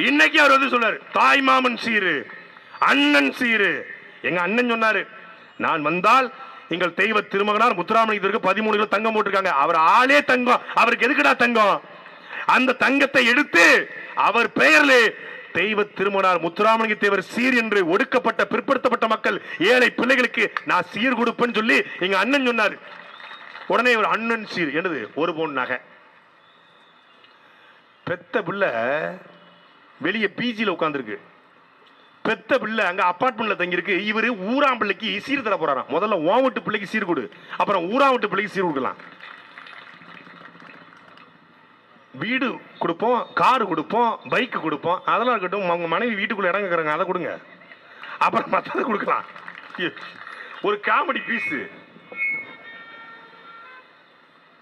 இன்னைக்கு அவர் வந்து சொன்னாரு தாய் மாமன் சீரு, அண்ணன் சீரு. எங்க அண்ணன் சொன்னாரு, நான் வந்தால் எங்கள் தெய்வ திருமகனார் முத்துராமலிங்கத்திற்கு 13 கிலோ தங்கம் போட்டிருக்காங்க. அவர் ஆளே தங்கம், அவருக்கு எதுக்குடா தங்கம்? அந்த தங்கத்தை எடுத்து அவர் பெயரிலே தெய்வ திருமகனார் முத்துராமலிங்க தேவர் சீர் என்று ஒடுக்கப்பட்ட பிற்படுத்தப்பட்ட மக்கள் ஏழை பிள்ளைகளுக்கு நான் சீர் கொடுப்பேன்னு சொல்லி எங்க அண்ணன் சொன்னாரு. உடனே ஒரு அண்ணன் சீர் என்னது, ஒரு பவுன் நகை. பெத்த பிள்ளை வெளியே பிஜியில் உட்காந்துருக்கு, பெத்த பிள்ளை அங்க அபார்ட்மெண்ட்ல தங்கியிருக்கு. இவரு ஊராம் பிள்ளைக்கு சீர் தர போறாராம். முதல்ல ஓம் வீட்டு பிள்ளைக்கு சீர் கொடு, அப்புறம் ஊராம் வீட்டு பிள்ளைக்கு சீர் கொடுக்கலாம். வீடு கொடுப்போம், காரு கொடுப்போம், பைக்கு கொடுப்போம், அதெல்லாம் இருக்கட்டும். அவங்க மனைவி வீட்டுக்குள்ள இடம் கேட்கறாங்க, அதை கொடுங்க, அப்புறம் மற்றதை கொடுக்கலாம். ஒரு காமெடி பீஸ்.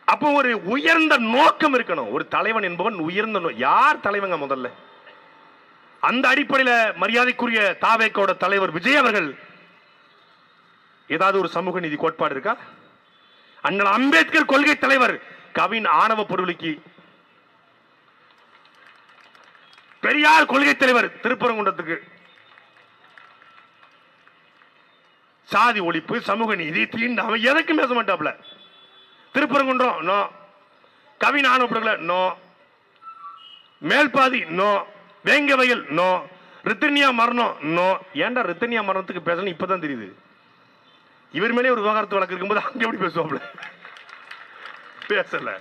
அப்போ ஒரு உயர்ந்த நோக்கம் இருக்கணும். ஒரு தலைவன் என்பவன் உயர்ந்த யார் தலைவங்க முதல்ல? அந்த அடிப்படையில் மரியாதைக்குரிய தாவேக்கோட தலைவர் விஜய் அவர்கள் ஏதாவது ஒரு சமூக நீதி கோட்பாடு இருக்கா? அண்ணல் அம்பேத்கர் கொள்கை தலைவர் கவின் ஆணவ பொருளுக்கு, பெரியார் கொள்கை தலைவர் திருப்பரங்குன்றத்துக்கு சாதி ஒழிப்பு, சமூக நீதி, தீண்டாமை எதற்கும் பேச மாட்டாப்ல. திருப்பரங்குன்றம் நோ, கவின் ஆணவ பொருள் நோ, மேல்பாதி நோ, வேங்க வயல் நோ, ரித்தனியா மரணம் நோ. ஏன்டா ரித்தனியா மரணத்துக்கு பேசணும் இப்பதான் தெரியுது. இவர் மேலே ஒரு விவகாரத்து வழக்கு இருக்கும்போது அங்க எப்படி பேசுவாப்ல? பேசல.